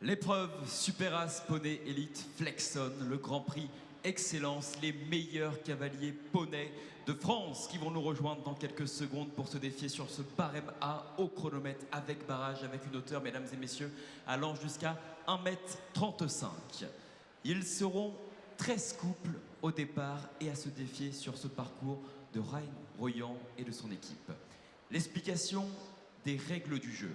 L'épreuve Superas Poney Elite Flexon, le Grand Prix Excellence, les meilleurs cavaliers poney de France qui vont nous rejoindre dans quelques secondes pour se défier sur ce barème A au chronomètre avec barrage, avec une hauteur, mesdames et messieurs, allant jusqu'à 1,35 m. Ils seront 13 couples au départ et à se défier sur ce parcours de Ryan Royan et de son équipe. L'explication des règles du jeu.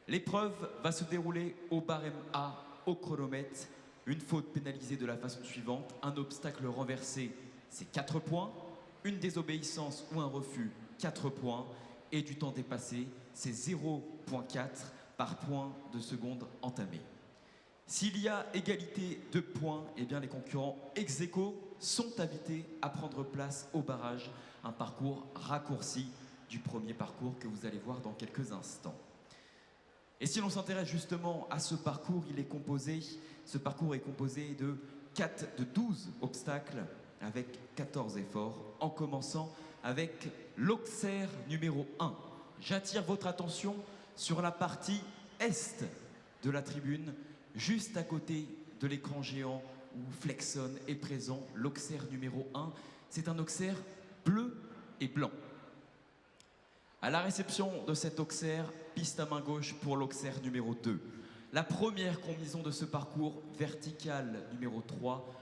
L'épreuve va se dérouler au barème A, au chronomètre. Une faute pénalisée de la façon suivante, un obstacle renversé, c'est 4 points, une désobéissance ou un refus, 4 points, et du temps dépassé, c'est 0,4 par point de seconde entamée. S'il y a égalité de points, eh bien les concurrents ex aequo sont invités à prendre place au barrage, un parcours raccourci du premier parcours que vous allez voir dans quelques instants. Et si l'on s'intéresse justement à ce parcours, ce parcours est composé de 12 obstacles avec 14 efforts, en commençant avec l'Auxerre numéro 1. J'attire votre attention sur la partie est de la tribune, juste à côté de l'écran géant où Flexon est présent, l'Auxerre numéro 1. C'est un Auxerre bleu et blanc. À la réception de cet Auxerre, piste à main gauche pour l'Auxerre numéro 2. La première combinaison de ce parcours, verticale numéro 3,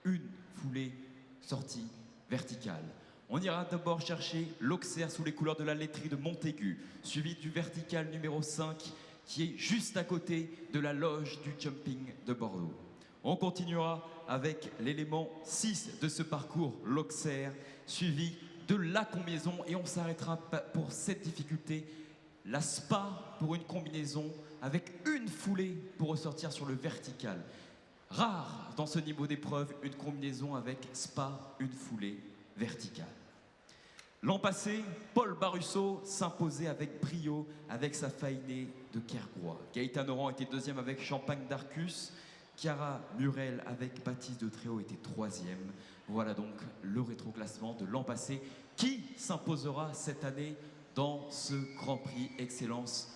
une foulée sortie verticale. On ira d'abord chercher l'Auxerre sous les couleurs de la laiterie de Montaigu, suivi du vertical numéro 5 qui est juste à côté de la loge du jumping de Bordeaux. On continuera avec l'élément 6 de ce parcours, l'Auxerre, suivi de la combinaison, et on s'arrêtera pour cette difficulté, la SPA pour une combinaison avec une foulée pour ressortir sur le vertical. Rare dans ce niveau d'épreuve, une combinaison avec SPA, une foulée verticale. L'an passé, Paul Barusso s'imposait avec brio avec sa fainée de Kergois. Gaëtan Oran était deuxième avec Champagne d'Arcus. Chiara Murel avec Baptiste de Tréau était troisième. Voilà donc le rétroclassement de l'an passé qui s'imposera cette année dans ce Grand Prix Excellence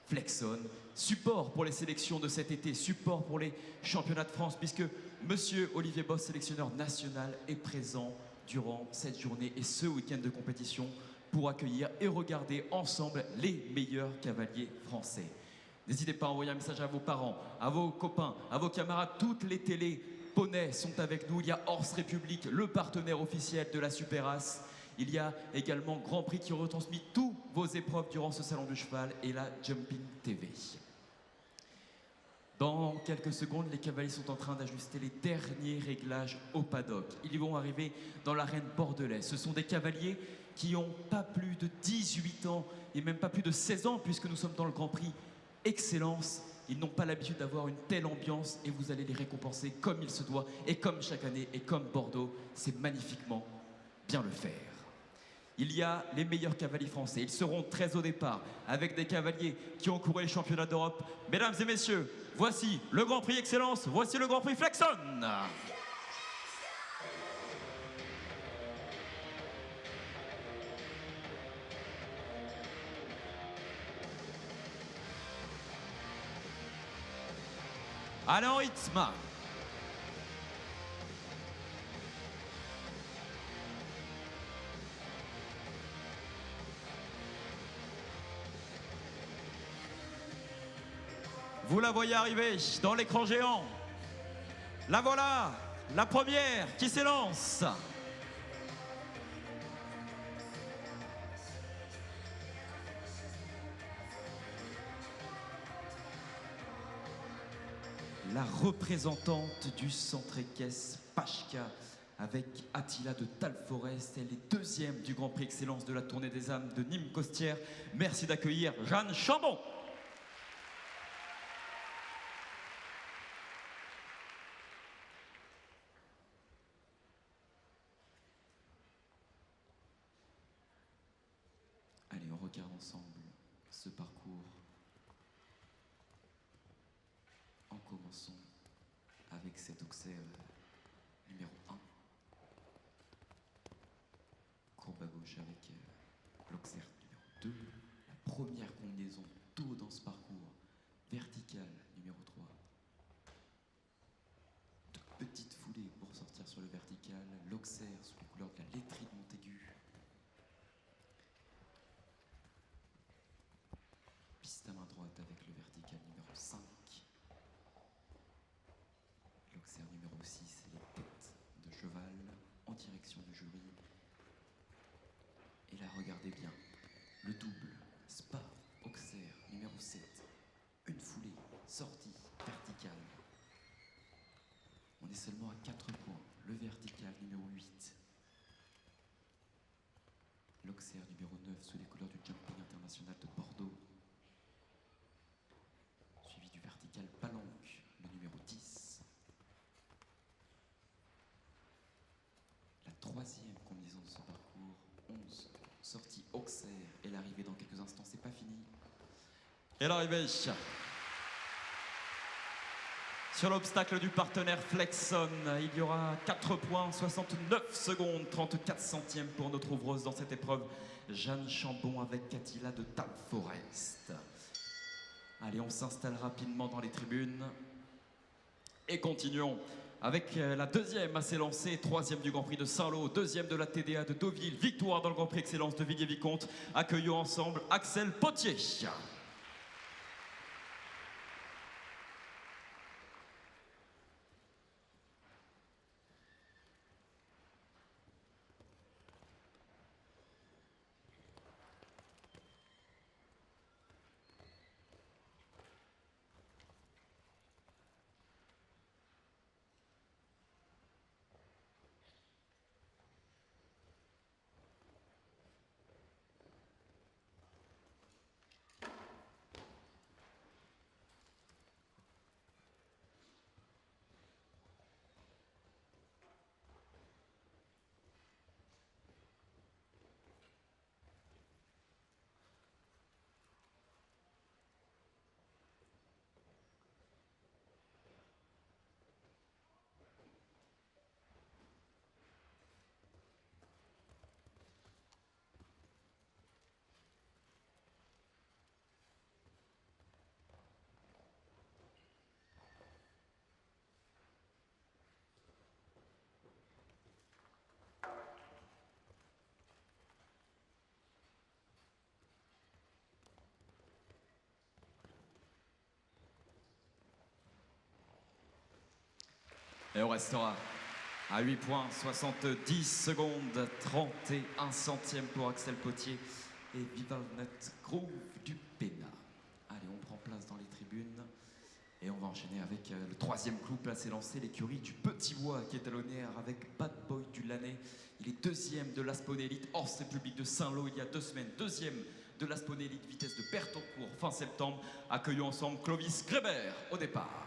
Flexon. Support pour les sélections de cet été, support pour les championnats de France, puisque monsieur Olivier Boss, sélectionneur national, est présent durant cette journée et ce week-end de compétition pour accueillir et regarder ensemble les meilleurs cavaliers français. N'hésitez pas à envoyer un message à vos parents, à vos copains, à vos camarades. Toutes les télés poney sont avec nous. Il y a Horse République, le partenaire officiel de la Superas. Il y a également Grand Prix qui retransmet tous vos épreuves durant ce salon du cheval et la Jumping TV. Dans quelques secondes, les cavaliers sont en train d'ajuster les derniers réglages au paddock. Ils vont arriver dans l'arène bordelaise. Ce sont des cavaliers qui n'ont pas plus de 18 ans et même pas plus de 16 ans puisque nous sommes dans le Grand Prix Excellence. Ils n'ont pas l'habitude d'avoir une telle ambiance et vous allez les récompenser comme il se doit et comme chaque année et comme Bordeaux sait magnifiquement bien le faire. Il y a les meilleurs cavaliers français. Ils seront 13 au départ avec des cavaliers qui ont couru les championnats d'Europe. Mesdames et messieurs, voici le Grand Prix Excellence, voici le Grand Prix Flexon. Allez en rythme. Vous la voyez arriver dans l'écran géant. La voilà, la première qui s'élance. La représentante du centre équestre Pachka avec Attila de Talforest. Elle est deuxième du Grand Prix Excellence de la Tournée des âmes de Nîmes Costières. Merci d'accueillir Jeanne Chambon. Allez, on regarde ensemble ce parcours. En commençant avec cet Auxerre numéro 1. Courbe à gauche avec l'Auxerre numéro 2. La première combinaison tôt dans ce parcours. Verticale numéro 3. verticale, l'Auxerre sous les couleurs de la laiterie de Montaigu. Piste à main droite avec le vertical numéro 5. L'Auxerre numéro 6, les têtes de cheval en direction du jury. Et là, regardez bien, le double, Spa, Auxerre numéro 7. Une foulée, sortie, verticale. On est seulement à 4 points. Le vertical numéro 8. L'Auxerre numéro 9 sous les couleurs du Jumping International de Bordeaux. Suivi du vertical Palanque, le numéro 10. La troisième combinaison de ce parcours, 11. Sortie Auxerre et l'arrivée dans quelques instants, c'est pas fini. Et l'arrivée sur l'obstacle du partenaire Flexon, il y aura 4 points, 69 secondes, 34 centièmes pour notre ouvreuse dans cette épreuve. Jeanne Chambon avec Catilla de Tam Forest. Allez, on s'installe rapidement dans les tribunes. Et continuons avec la deuxième à s'élancer, troisième du Grand Prix de Saint-Lô, deuxième de la TDA de Deauville, victoire dans le Grand Prix Excellence de Villiers-Vicomte. Accueillons ensemble Axel Potier. Et on restera à 8 points, 70 secondes, 31 centièmes pour Axel Potier et Vivalnut Groove du Pénat. Allez, on prend place dans les tribunes et on va enchaîner avec le troisième clou placé lancé, l'écurie du Petit Bois qui est talonnière avec Bad Boy du Lanay. Il est deuxième de l'Aspone Elite hors République de Saint-Lô il y a 2 semaines, deuxième de l'Aspone Elite vitesse de Bertoncourt fin septembre. Accueillons ensemble Clovis Grébert au départ.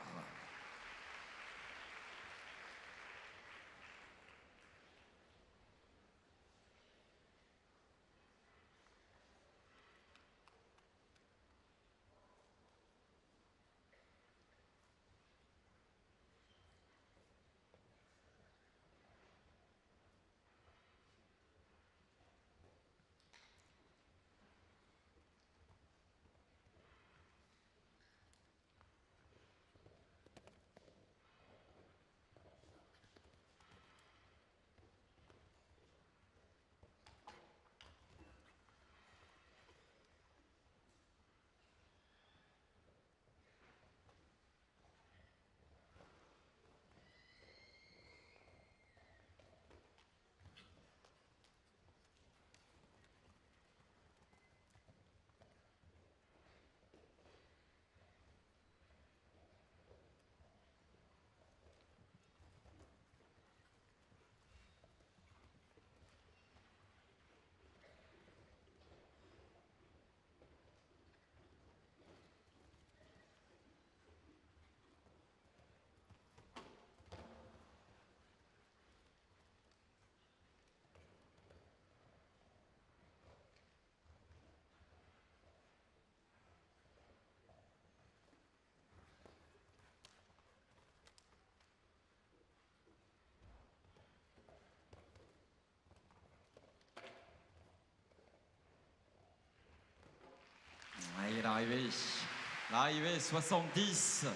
Et l'arrivée 70.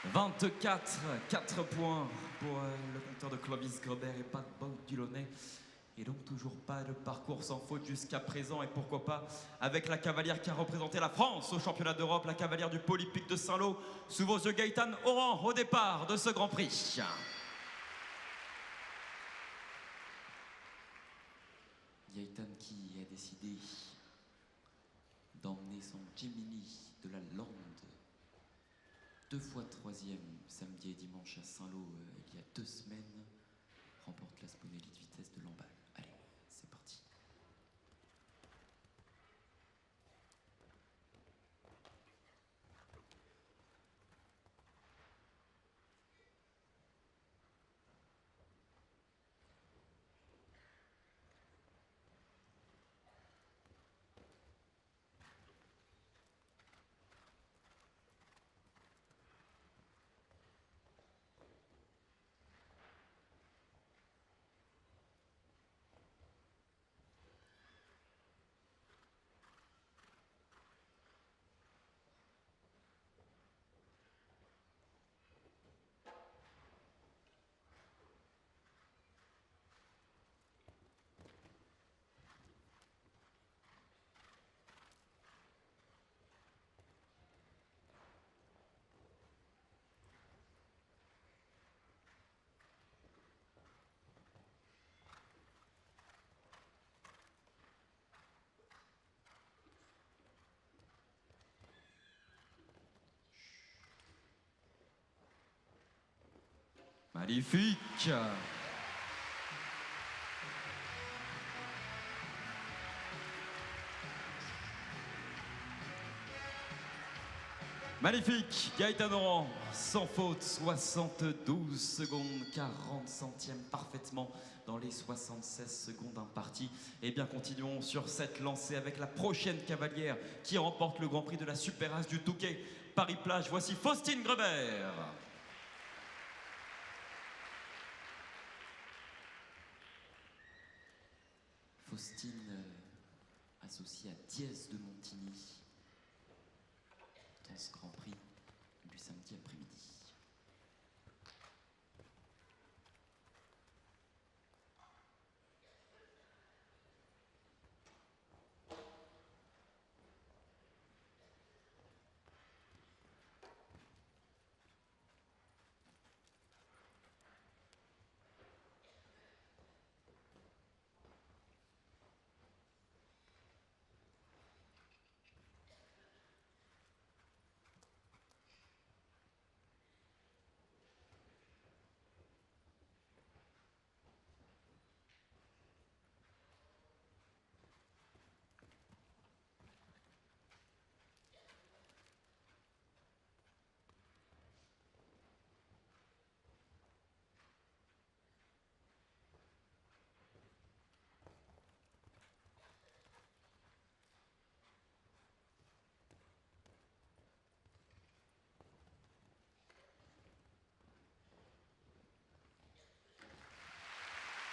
24, 4 points pour le compteur de Clovis Grobert et pas de Bob Dulonnet. Et donc toujours pas de parcours sans faute jusqu'à présent. Et pourquoi pas avec la cavalière qui a représenté la France au championnat d'Europe, la cavalière du Polypique de Saint-Lô. Sous vos yeux, Gaëtan Oran au départ de ce Grand Prix. Gaëtan qui a décidé d'emmener son Gemini de la Lande. 2 fois 3e samedi et dimanche à Saint-Lô il y a 2 semaines. Remporte la Spone Elite vitesse de Lamballe. Allez, c'est parti. Magnifique. Magnifique, Gaëtan Oran, sans faute, 72 secondes, 40 centièmes parfaitement dans les 76 secondes imparties. Et bien continuons sur cette lancée avec la prochaine cavalière qui remporte le Grand Prix de la Super As du Touquet Paris-Plage. Voici Faustine Grobert. Faustine associée à Diez de Montigny dans ce Grand Prix du samedi après-midi.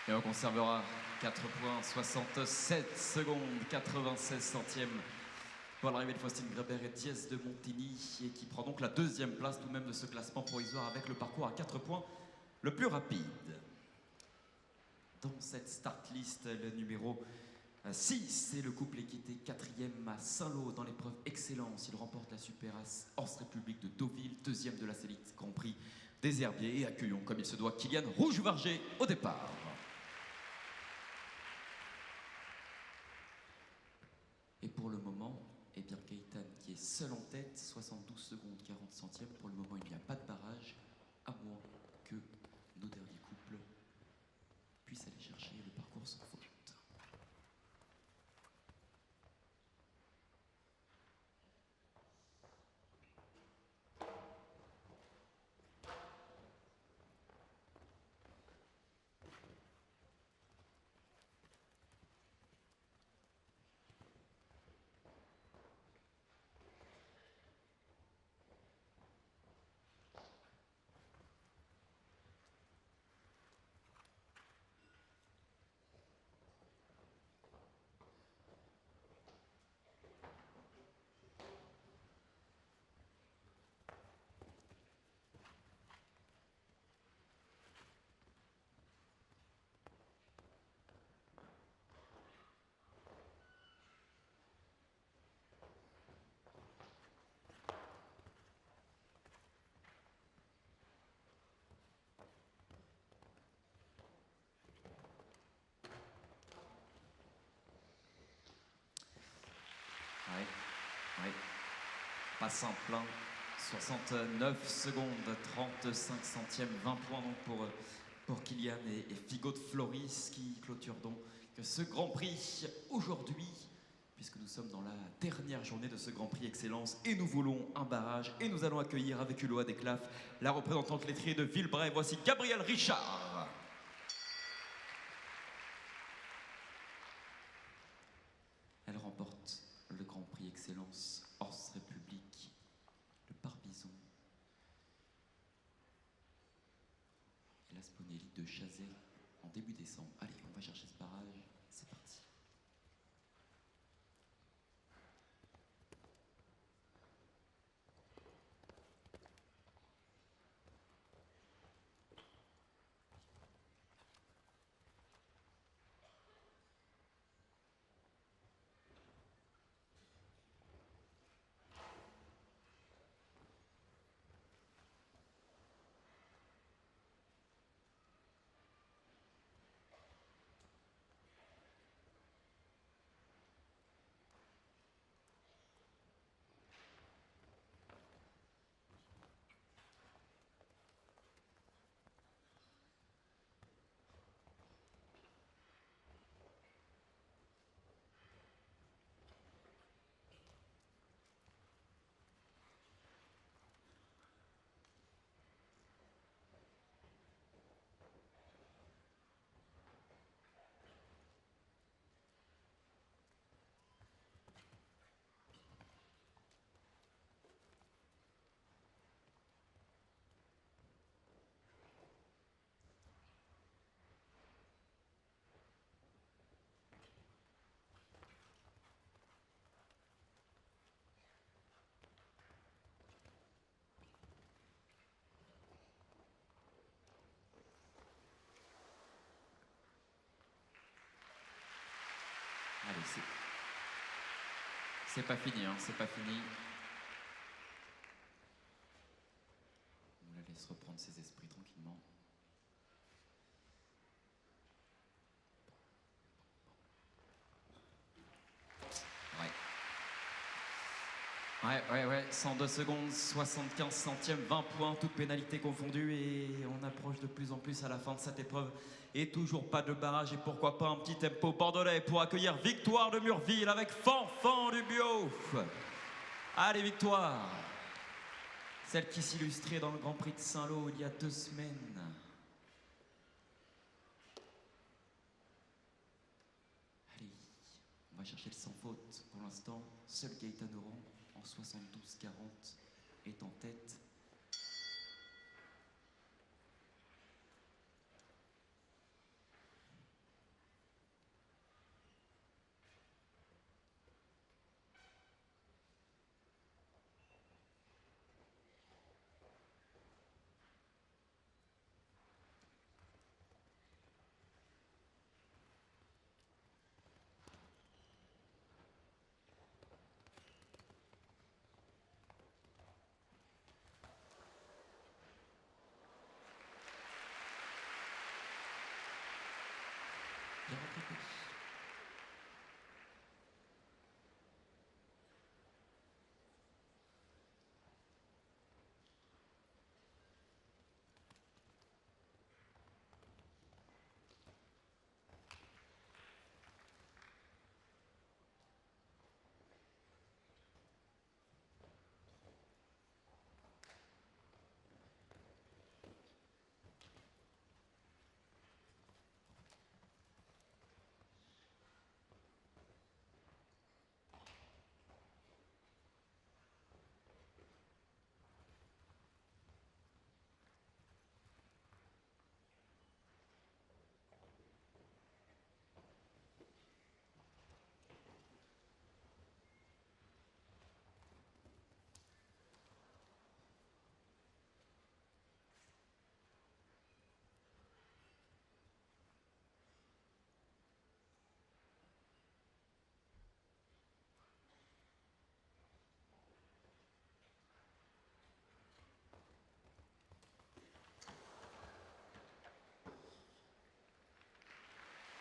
Et on conservera 4 points, 67 secondes, 96 centièmes pour l'arrivée de Faustine Grobert et Diez de Montigny, et qui prend donc la 2e place tout de même de ce classement provisoire avec le parcours à 4 points le plus rapide. Dans cette start list, le numéro 6, c'est le couple qui était 4e à Saint-Lô dans l'épreuve Excellence. Il remporte la Super As Horse République de Deauville, 2e de la Célite Grand Prix des Herbiers. Et accueillons comme il se doit Kylian Rouge-Varger au départ. Et pour le moment, eh bien Gaëtan qui est seul en tête, 72 secondes 40 centièmes. Pour le moment, il n'y a pas de barrage, à moins que nos derniers couples puissent aller chercher le parcours sans faute. à Saint-Plein. 69 secondes, 35 centièmes, 20 points donc pour Kylian et Figo de Floris qui clôture donc ce Grand Prix aujourd'hui, puisque nous sommes dans la dernière journée de ce Grand Prix Excellence et nous voulons un barrage et nous allons accueillir avec Uloa Desclaf la représentante lettrée de Villebray. Voici Gabrielle Richard. Elle remporte le Grand Prix Excellence Horse République, le Barbizon et la Sponélite de Chazet en début décembre. Allez, on va chercher ce barrage, c'est parti. Allez, c'est pas fini, hein, c'est pas fini. On la laisse reprendre ses esprits tranquillement. Ouais, 102 secondes, 75 centièmes, 20 points, toutes pénalités confondues et on approche de plus en plus à la fin de cette épreuve. Et toujours pas de barrage et pourquoi pas un petit tempo bordelais pour accueillir Victoire de Murville avec Fanfan du Biouf. Allez, Victoire, celle qui s'illustrait dans le Grand Prix de Saint-Lô il y a 2 semaines. Allez, on va chercher le sans faute pour l'instant. Seul Gaëtan Oran en 72-40 est en tête. Bien rattrapé.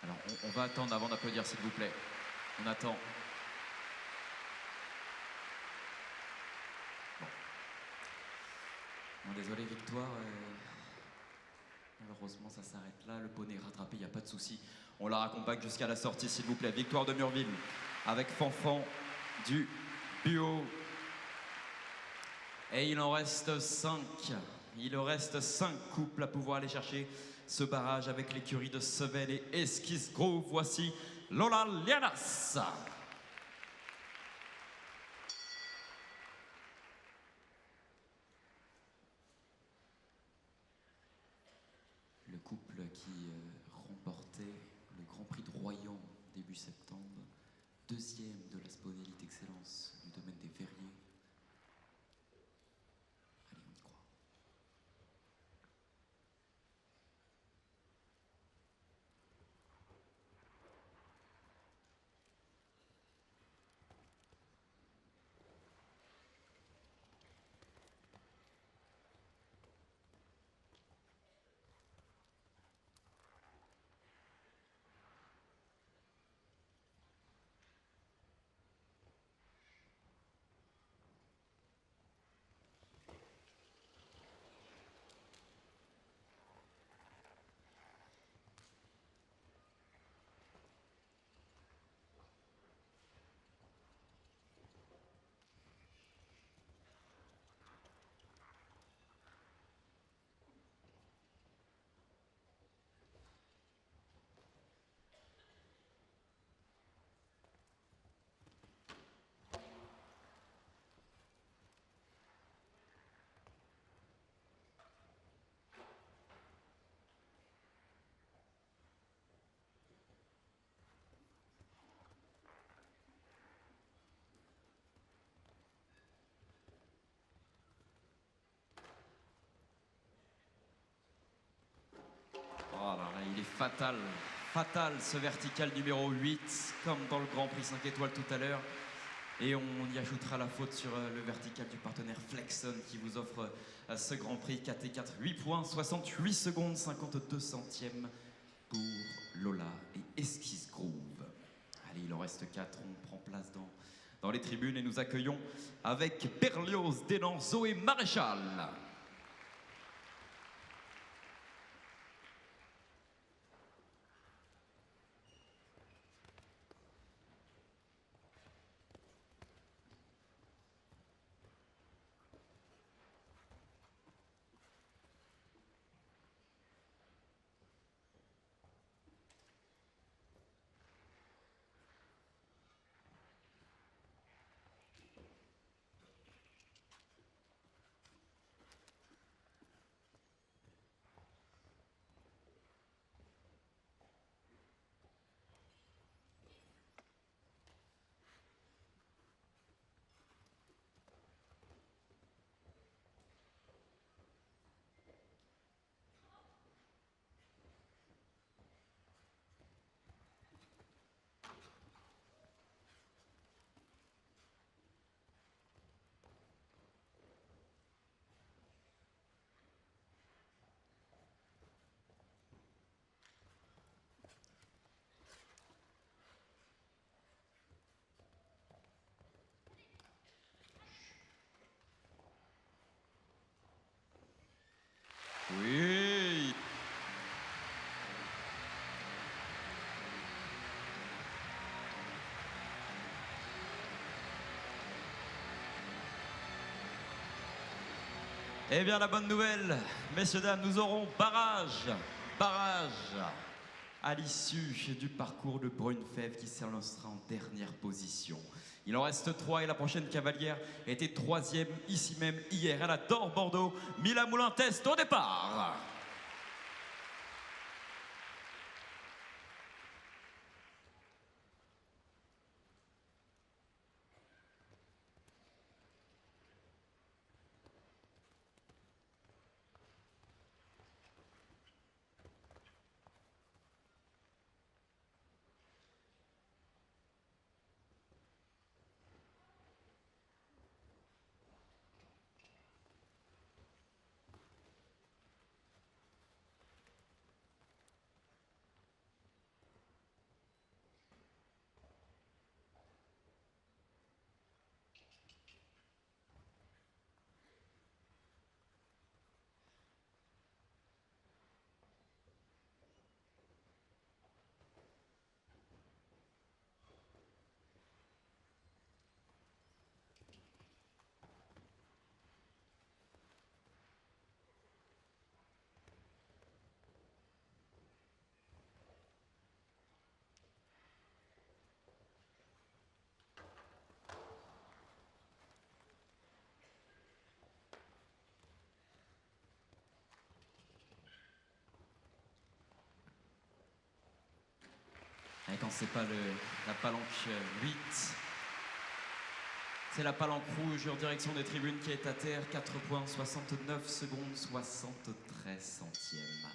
Alors, on va attendre avant d'applaudir, s'il vous plaît. On attend. désolé Victoire. Malheureusement, ça s'arrête là. Le poney est rattrapé, il n'y a pas de souci. On la raccompagne jusqu'à la sortie, s'il vous plaît. Victoire de Murville avec Fanfan du Buot. Et il en reste 5. Il en reste 5 couples à pouvoir aller chercher ce barrage avec l'écurie de Sevel et Esquisse Grove. Voici Lola Lianas. Le couple qui remportait le Grand Prix de Royan début septembre, deuxième de la Spone Elite Excellence du domaine des Verriers. Allez, on y croit. Oh là là, il est fatal, fatal ce vertical numéro 8, comme dans le Grand Prix 5 étoiles tout à l'heure. Et on y ajoutera la faute sur le vertical du partenaire Flexon qui vous offre ce Grand Prix KT4, 8 points, 68 secondes, 52 centièmes pour Lola et Esquisse Grove. Allez, il en reste 4, on prend place dans les tribunes et nous accueillons avec Berlioz, Dénan, Zoé Maréchal. Oui. Eh bien, la bonne nouvelle, messieurs, dames, nous aurons barrage à l'issue du parcours de Brunefèvre qui s'élancera en dernière position. Il en reste 3 et la prochaine cavalière était 3e ici même hier. Elle adore Bordeaux. Mila Moulin-Test au départ. Et quand c'est pas la palanque 8, c'est la palanque rouge en direction des tribunes qui est à terre. 4 points, 69 secondes, 73 centièmes.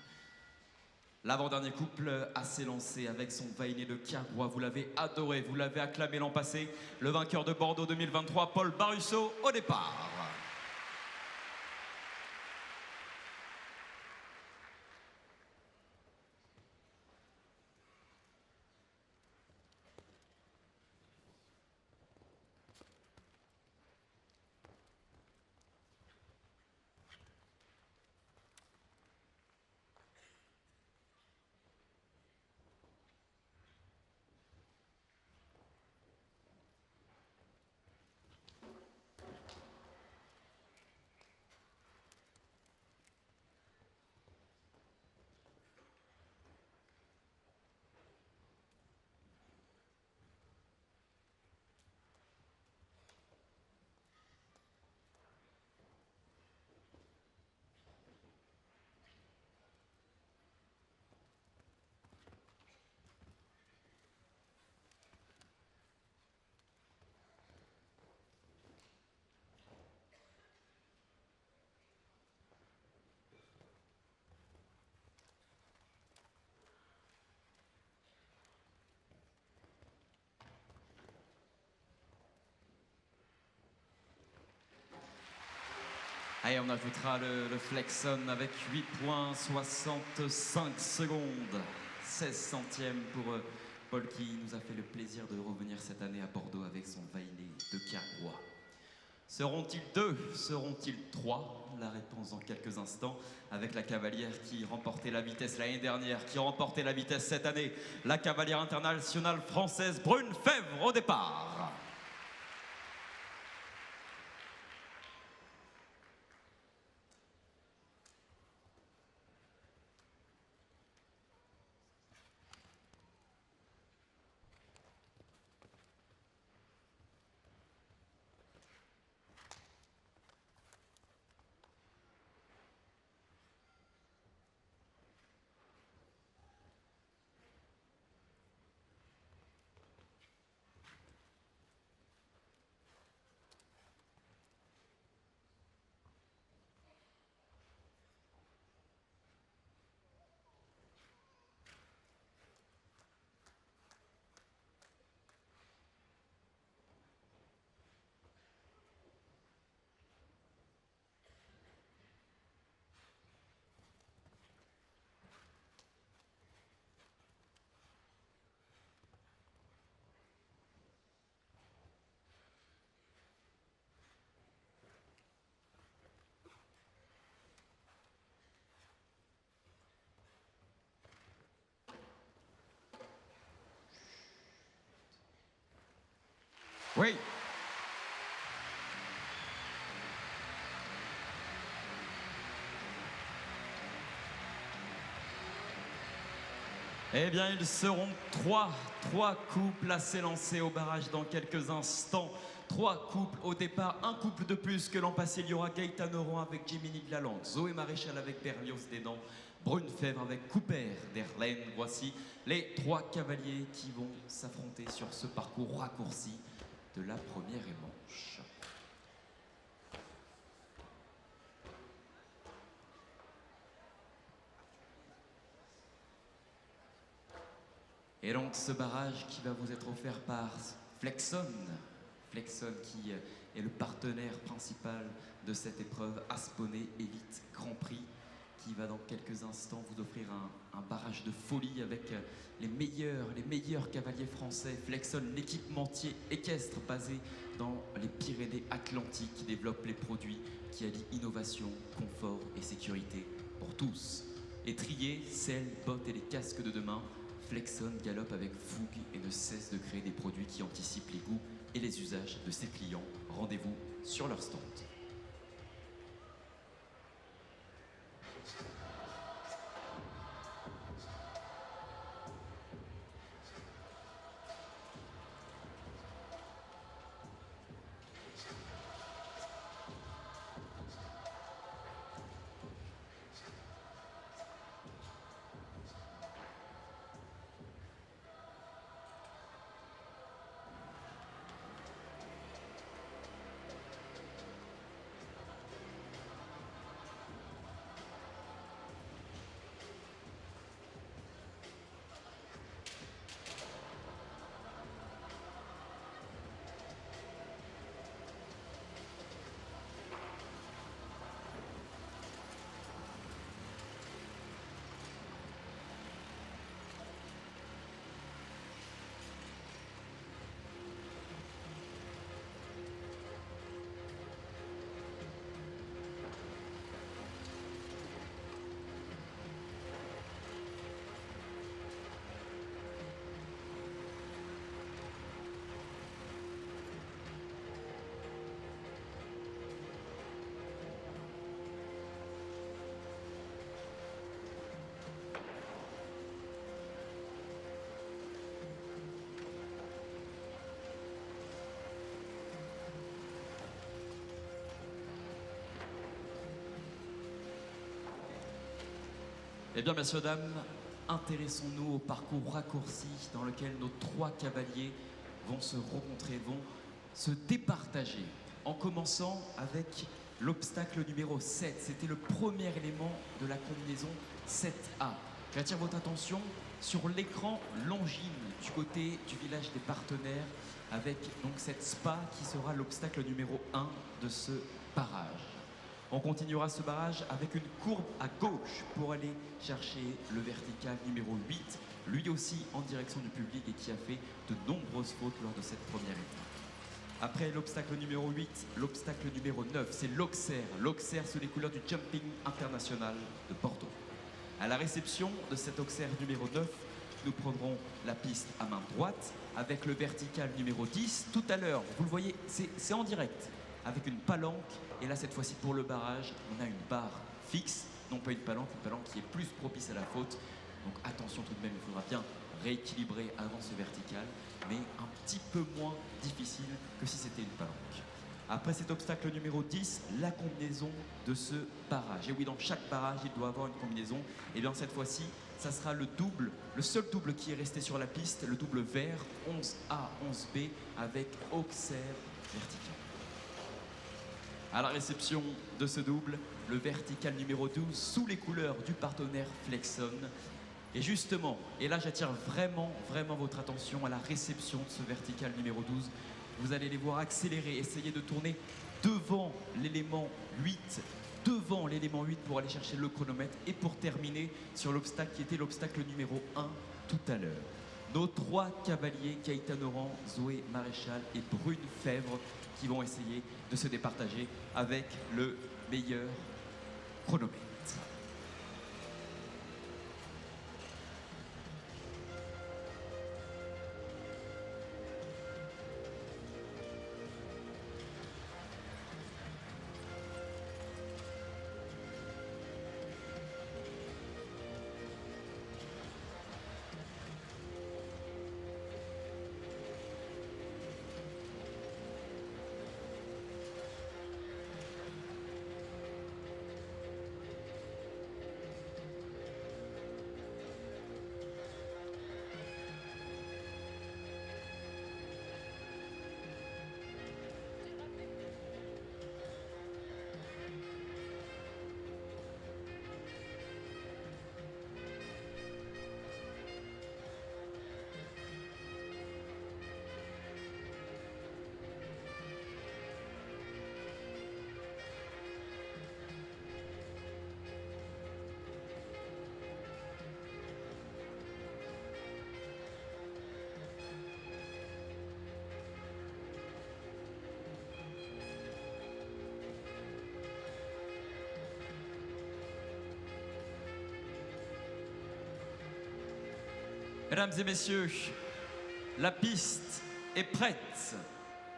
L'avant-dernier couple a s'élancé avec son va-et-vient de Kergois. Vous l'avez adoré, vous l'avez acclamé l'an passé. Le vainqueur de Bordeaux 2023, Paul Barusso, au départ. Allez, on ajoutera le Flexon avec 8 points, 65 secondes, 16 centièmes pour Paul qui nous a fait le plaisir de revenir cette année à Bordeaux avec son va-et-vient de Kergois. Seront-ils 2? Seront-ils 3? La réponse dans quelques instants avec la cavalière qui remportait la vitesse l'année dernière, qui remportait la vitesse cette année, la cavalière internationale française Brune Fèvre au départ. Oui. Eh bien, ils seront trois couples à s'élancer au barrage dans quelques instants. 3 couples au départ, un couple de plus que l'an passé. Il y aura Gaëtan Oran avec Jiminy de la Lande, Zoé Maréchal avec Berlioz Desdans, Brune Fèvre avec Cooper d'Erlaine. Voici les 3 cavaliers qui vont s'affronter sur ce parcours raccourci de la première manche. Et donc ce barrage qui va vous être offert par Flexon. Flexon qui est le partenaire principal de cette épreuve Asponey Elite Grand Prix, qui va dans quelques instants vous offrir un barrage de folie avec les meilleurs cavaliers français. Flexon, l'équipementier équestre basé dans les Pyrénées-Atlantiques, qui développe les produits qui allient innovation, confort et sécurité pour tous. Étriers, selles, bottes et les casques de demain, Flexon galope avec fougue et ne cesse de créer des produits qui anticipent les goûts et les usages de ses clients. Rendez-vous sur leur stand. Eh bien, messieurs, dames, intéressons-nous au parcours raccourci dans lequel nos trois cavaliers vont se rencontrer, vont se départager. En commençant avec l'obstacle numéro 7. C'était le premier élément de la combinaison 7A. J'attire votre attention sur l'écran Longines du côté du village des partenaires avec donc cette spa qui sera l'obstacle numéro 1 de ce barrage. On continuera ce barrage avec une courbe à gauche pour aller chercher le vertical numéro 8, lui aussi en direction du public et qui a fait de nombreuses fautes lors de cette première étape. Après l'obstacle numéro 8, l'obstacle numéro 9, c'est l'Auxerre. L'Auxerre sous les couleurs du Jumping International de Bordeaux. À la réception de cet Auxerre numéro 9, nous prendrons la piste à main droite avec le vertical numéro 10. Tout à l'heure, vous le voyez, c'est en direct, avec une palanque. Et là, cette fois-ci, pour le barrage, on a une barre fixe, non pas une palanque qui est plus propice à la faute. Donc attention tout de même, il faudra bien rééquilibrer avant ce vertical, mais un petit peu moins difficile que si c'était une palanque. Après cet obstacle numéro 10, la combinaison de ce barrage. Et oui, dans chaque barrage, il doit avoir une combinaison. Et bien cette fois-ci, ça sera le double, le seul double qui est resté sur la piste, le double vert, 11A, 11B, avec Auxerre vertical. À la réception de ce double, le vertical numéro 12, sous les couleurs du partenaire Flexon. Et justement, et là j'attire vraiment votre attention à la réception de ce vertical numéro 12. Vous allez les voir accélérer, essayer de tourner devant l'élément 8, pour aller chercher le chronomètre et pour terminer sur l'obstacle qui était l'obstacle numéro 1 tout à l'heure. Nos trois cavaliers, Gaëtan Oran, Zoé Maréchal et Brune Fèvre, qui vont essayer de se départager avec le meilleur chronomètre. Mesdames et messieurs, la piste est prête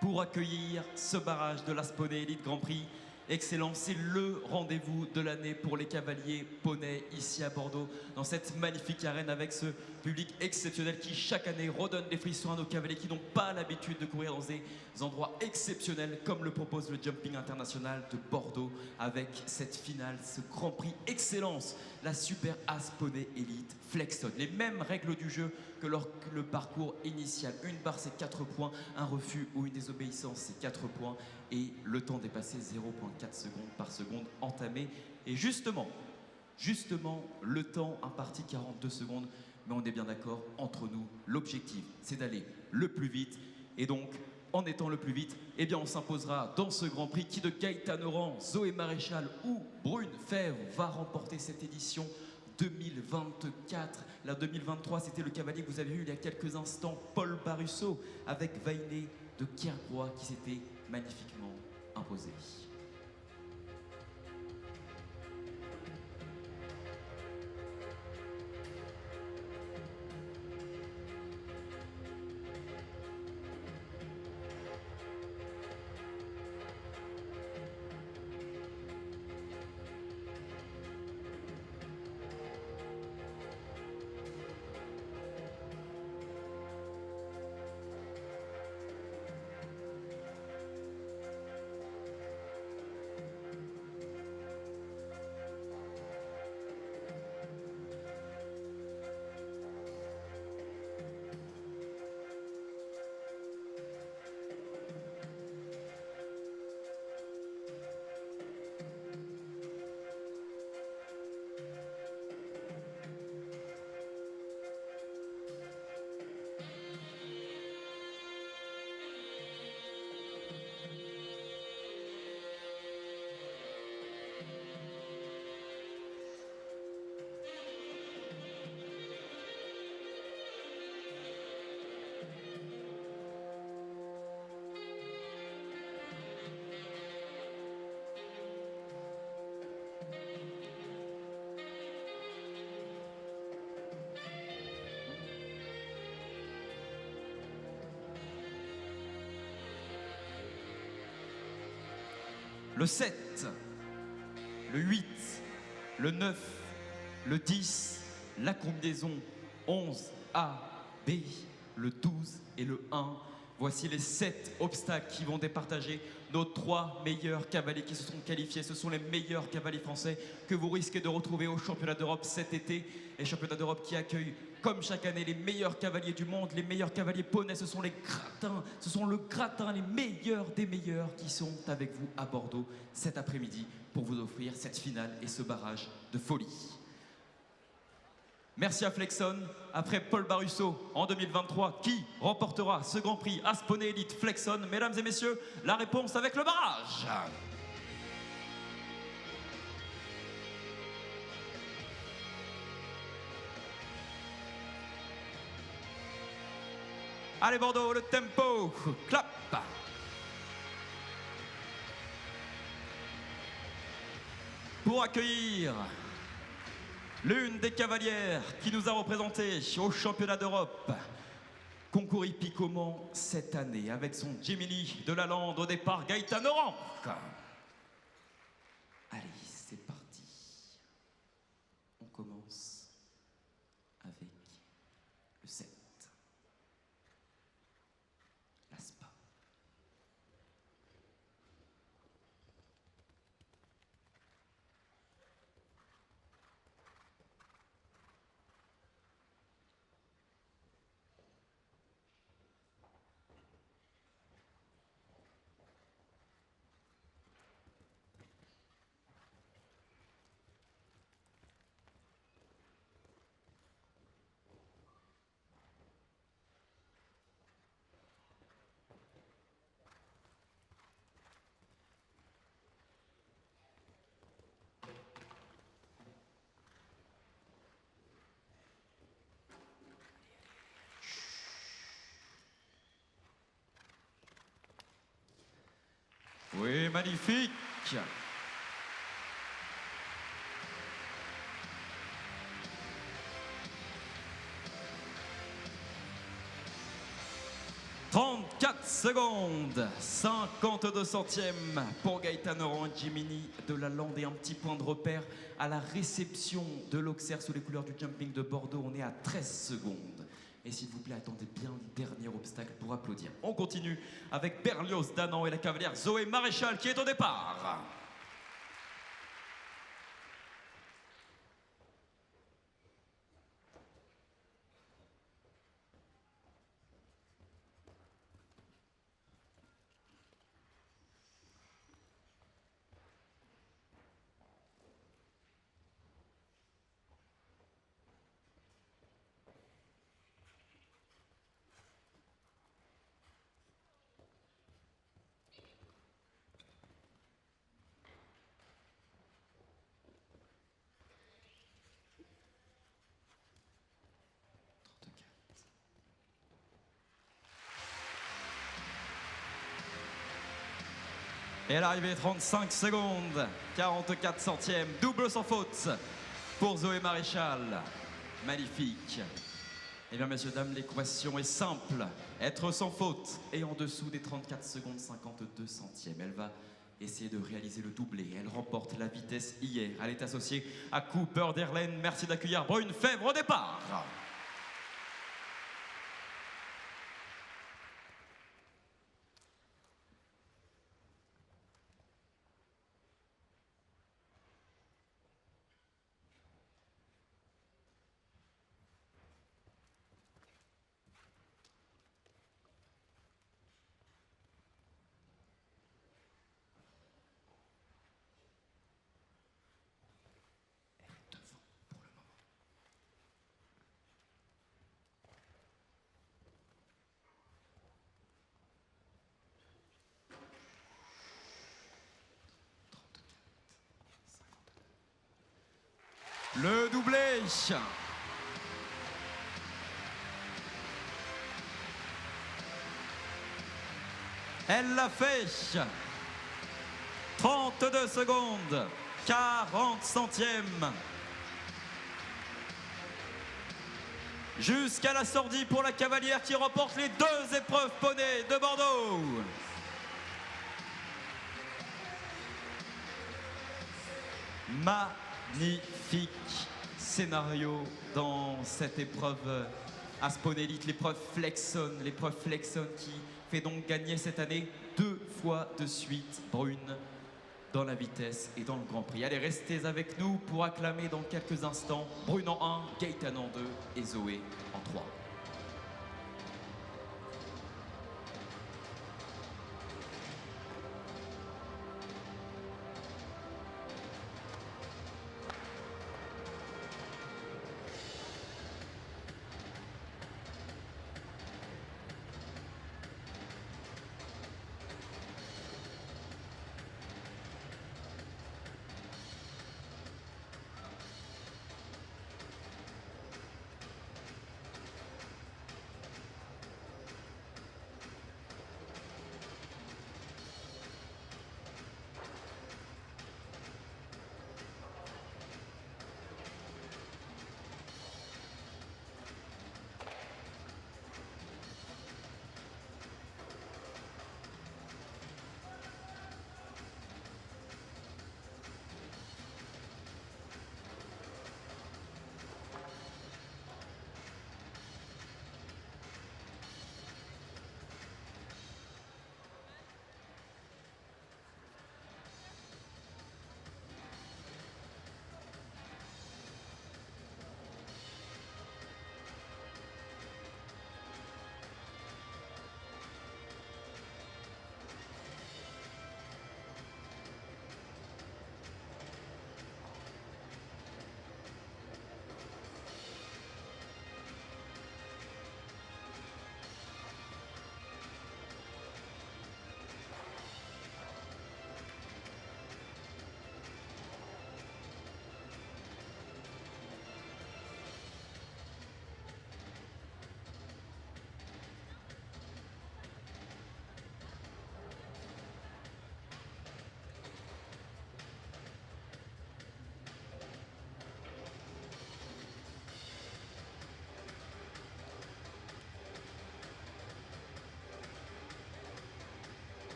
pour accueillir ce barrage de l'Asponey Elite Grand Prix. Excellent, c'est le rendez-vous de l'année pour les cavaliers poney ici à Bordeaux, dans cette magnifique arène avec ce public exceptionnel qui chaque année redonne des frissons à nos cavaliers qui n'ont pas l'habitude de courir dans des endroits exceptionnels comme le propose le Jumping International de Bordeaux avec cette finale, ce Grand Prix Excellence, la Super Asponey Elite Flexon. Les mêmes règles du jeu que lors que le parcours initial. Une barre c'est 4 points, un refus ou une désobéissance c'est 4 points et le temps dépassé 0,4 secondes par seconde entamée. Et justement, le temps imparti 42 secondes, mais on est bien d'accord entre nous, l'objectif c'est d'aller le plus vite et donc en étant le plus vite, eh bien on s'imposera dans ce Grand Prix qui de Gaëtan Oran, Zoé Maréchal ou Brune Fèvre va remporter cette édition 2024. La 2023, c'était le cavalier que vous avez vu il y a quelques instants, Paul Barusso, avec Vainé de Kergois qui s'était magnifiquement imposé. le 7, le 8, le 9, le 10, la combinaison 11 A, B, le 12 et le 1. Voici les 7 obstacles qui vont départager nos 3 meilleurs cavaliers qui se sont qualifiés. Ce sont les meilleurs cavaliers français que vous risquez de retrouver au championnat d'Europe cet été. Et championnat d'Europe qui accueille, comme chaque année, les meilleurs cavaliers du monde, les meilleurs cavaliers poneys. Ce sont les gratins, ce sont le gratin, les meilleurs des meilleurs qui sont avec vous à Bordeaux cet après-midi pour vous offrir cette finale et ce barrage de folie. Merci à Flexon. Après Paul Barusso en 2023, qui remportera ce Grand Prix Asponey Elite Flexon? Mesdames et messieurs, la réponse avec le barrage. Allez Bordeaux, le tempo, clap. Pour accueillir l'une des cavalières qui nous a représentés au championnat d'Europe, concours hippique au Mans cette année, avec son Gemini de la Lande au départ, Gaëtan Oran. Allez, c'est parti. On commence avec le 7. L'Aspa. Oui, magnifique. « 34 secondes, 52 centièmes pour Gaëtan Oran, Gemini de la Lande et un petit point de repère à la réception de l'Auxerre sous les couleurs du jumping de Bordeaux. On est à 13 secondes. Et s'il vous plaît, attendez bien le dernier obstacle pour applaudir. On continue avec Berlioz Danan et la cavalière Zoé Maréchal qui est au départ. Et l'arrivée 35 secondes, 44 centièmes, double sans faute pour Zoé Maréchal. Magnifique. Eh bien, messieurs, dames, l'équation est simple. Être sans faute et en dessous des 34 secondes, 52 centièmes. Elle va essayer de réaliser le doublé. Elle remporte la vitesse hier. Elle est associée à Cooper Derlen. Merci d'accueillir Brune Fèvre au départ. Le doublé. Elle l'a fait. 32 secondes, 40 centièmes. Jusqu'à la sortie pour la cavalière qui remporte les 2 épreuves poney de Bordeaux. magnifique scénario dans cette épreuve à Poney Elite, l'épreuve Flexon qui fait donc gagner cette année 2 fois de suite Brune dans la vitesse et dans le Grand Prix. Allez, restez avec nous pour acclamer dans quelques instants Brune en 1, Gaëtan en 2 et Zoé en 3.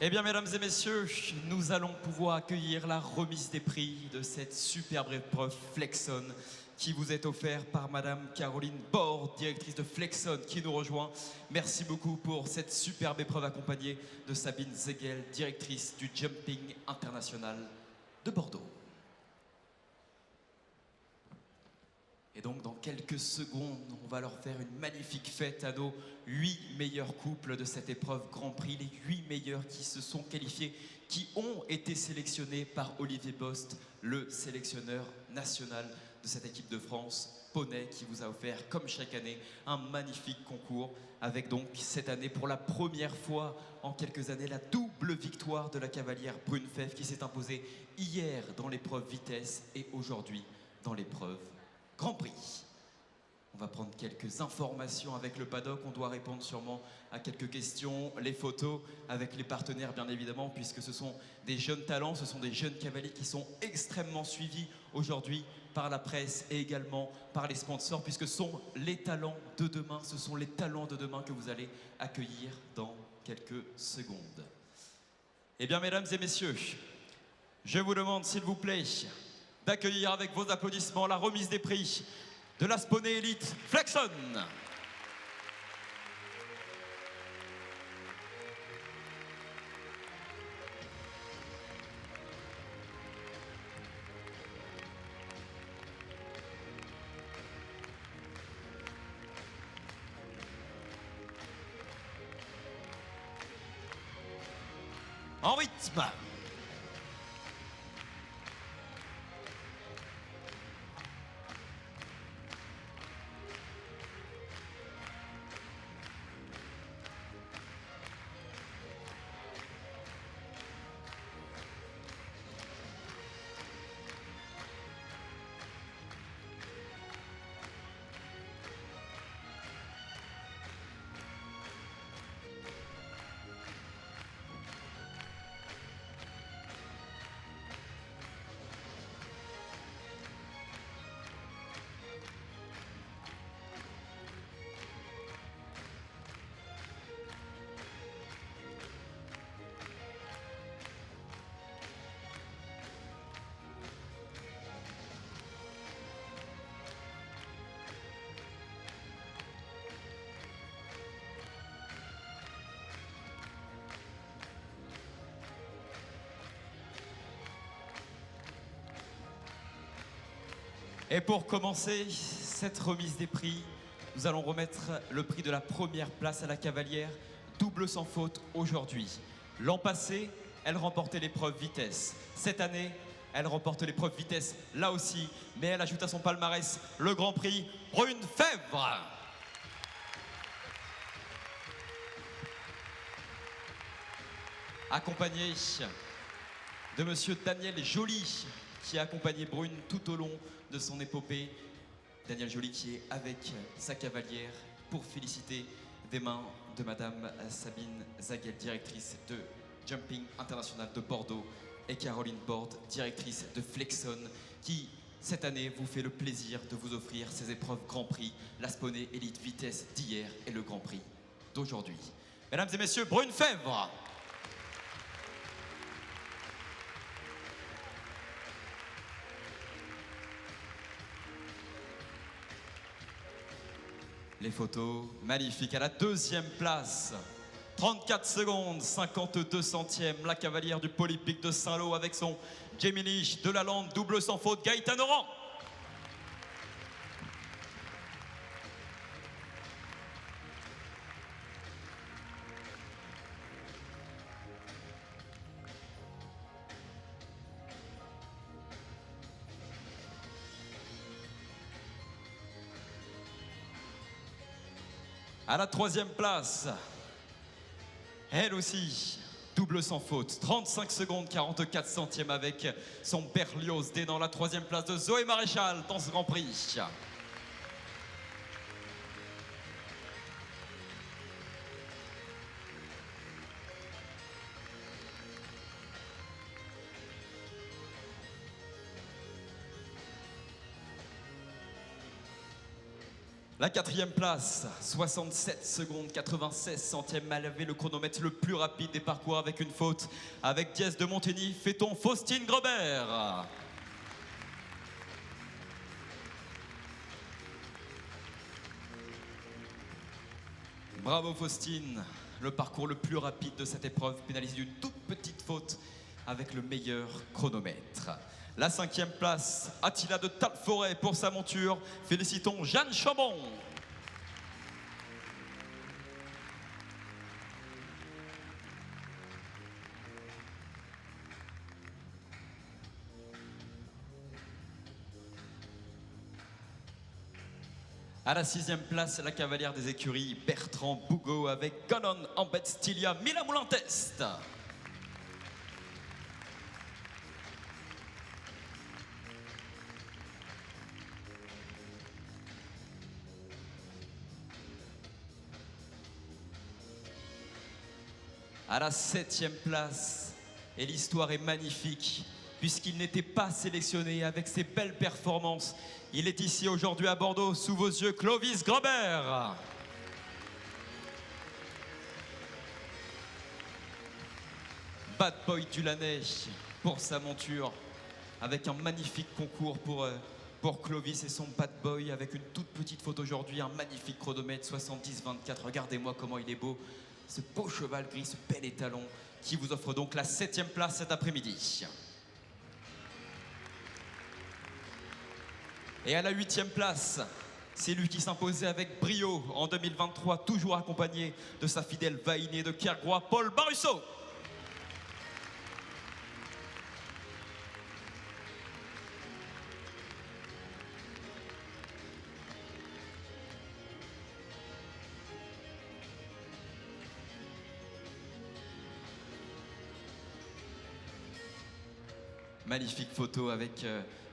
Eh bien, mesdames et messieurs, nous allons pouvoir accueillir la remise des prix de cette superbe épreuve Flexon qui vous est offerte par Madame Caroline Bord, directrice de Flexon, qui nous rejoint. Merci beaucoup pour cette superbe épreuve accompagnée de Sabine Zegel, directrice du Jumping International de Bordeaux. Et donc, dans quelques secondes, on va leur faire une magnifique fête à nos 8 meilleurs couples de cette épreuve Grand Prix, les 8 meilleurs qui se sont qualifiés, qui ont été sélectionnés par Olivier Bost, le sélectionneur national de cette équipe de France, Poney, qui vous a offert, comme chaque année, un magnifique concours, avec donc cette année, pour la première fois en quelques années, la double victoire de la cavalière Brune Fèvre, qui s'est imposée hier dans l'épreuve vitesse et aujourd'hui dans l'épreuve Grand Prix. On va prendre quelques informations avec le paddock. On doit répondre sûrement à quelques questions, les photos avec les partenaires bien évidemment, puisque ce sont des jeunes talents, ce sont des jeunes cavaliers qui sont extrêmement suivis aujourd'hui par la presse et également par les sponsors, puisque ce sont les talents de demain, ce sont les talents de demain que vous allez accueillir dans quelques secondes. Eh bien, mesdames et messieurs, Je vous demande, s'il vous plaît, d'accueillir avec vos applaudissements la remise des prix de la Poney Elite Flexon. En rythme. Et pour commencer cette remise des prix, nous allons remettre le prix de la première place à la cavalière, double sans faute aujourd'hui. L'an passé, elle remportait l'épreuve vitesse. Cette année, elle remporte l'épreuve vitesse là aussi, mais elle ajoute à son palmarès le Grand Prix Brune Fèvre. Accompagnée de monsieur Daniel Joly, qui a accompagné Brune tout au long de son épopée. Daniel Joly qui est avec sa cavalière pour féliciter des mains de madame Sabine Zaguel, directrice de Jumping International de Bordeaux, et Caroline Borde, directrice de Flexon, qui cette année vous fait le plaisir de vous offrir ces épreuves Grand Prix, la Poney Elite Vitesse d'hier et le Grand Prix d'aujourd'hui. Mesdames et messieurs, Brune Fèvre. Les photos magnifiques. À la deuxième place, 34 secondes, 52 centièmes, la cavalière du Polypique de Saint-Lô avec son Gemini de la Lande, double sans faute, Gaëtan Oran. À la troisième place, elle aussi, double sans faute, 35 secondes, 44 centièmes avec son Berlioz D dans la troisième place de Zoé Maréchal dans ce Grand Prix. La quatrième place, 67 secondes, 96 centièmes, elle avait le chronomètre le plus rapide des parcours avec une faute. Avec Diez de Montigny, fait-on Faustine Grobert. Bravo Faustine, le parcours le plus rapide de cette épreuve, pénalisé d'une toute petite faute avec le meilleur chronomètre. La cinquième place, Attila de Talforêt pour sa monture. Félicitons Jeanne Chambon. À la sixième place, la cavalière des écuries, Bertrand Bougot avec Canon Ambet Stilia Mila Moulin-Test. À la septième place, et l'histoire est magnifique, puisqu'il n'était pas sélectionné avec ses belles performances. Il est ici aujourd'hui à Bordeaux, sous vos yeux, Clovis Grobert. Bad Boy du Lanay, pour sa monture, avec un magnifique concours pour Clovis et son bad boy, avec une toute petite faute aujourd'hui, un magnifique chronomètre 70-24. Regardez-moi comment il est beau, ce beau cheval gris, ce bel étalon, qui vous offre donc la 7e place cet après-midi. Et à la 8e place, c'est lui qui s'imposait avec brio en 2023, toujours accompagné de sa fidèle vainée de Kergrois, Paul Barusso. Magnifique photo avec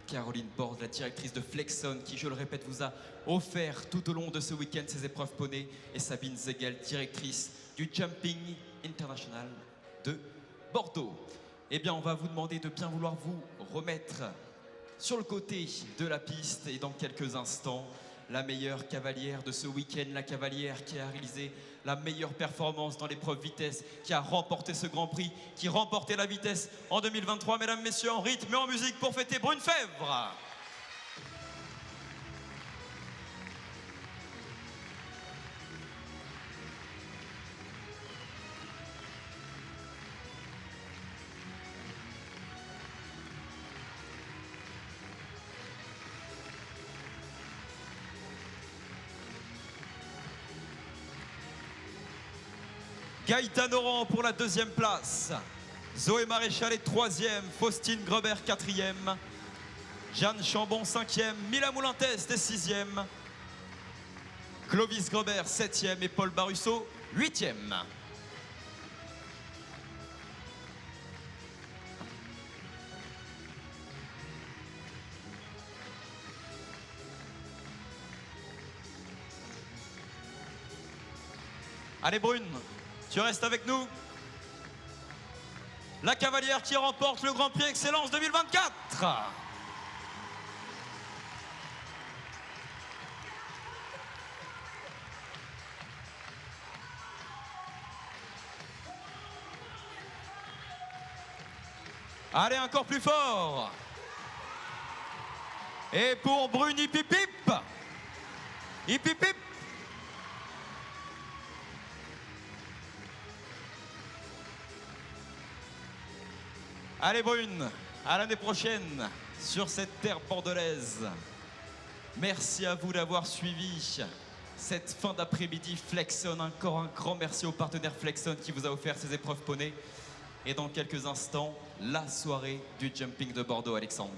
Caroline Borde, la directrice de Flexon, qui, je le répète, vous a offert tout au long de ce week-end ses épreuves poney, et Sabine Zegel, directrice du Jumping International de Bordeaux. Eh bien, on va vous demander de bien vouloir vous remettre sur le côté de la piste, et dans quelques instants, la meilleure cavalière de ce week-end, la cavalière qui a réalisé la meilleure performance dans l'épreuve vitesse, qui a remporté ce Grand Prix, qui remportait la vitesse en 2023, mesdames, messieurs, en rythme et en musique pour fêter Brune Fèvre. Gaëtan Oran pour la 2e place. Zoé Maréchal est 3e. Faustine Greber 4e. Jeanne Chambon 5e. Mila Moulintès est 6e. Clovis Greber 7e et Paul Barusso 8e. Allez Brune, tu restes avec nous. La cavalière qui remporte le Grand Prix Excellence 2024. Allez, encore plus fort. Et pour Brune, hip hip hip. Hip hip hip. Allez Brune, à l'année prochaine sur cette terre bordelaise. Merci à vous d'avoir suivi cette fin d'après-midi Flexon. Encore un grand merci au partenaire Flexon qui vous a offert ces épreuves poney. Et dans quelques instants, la soirée du Jumping de Bordeaux, Alexandre.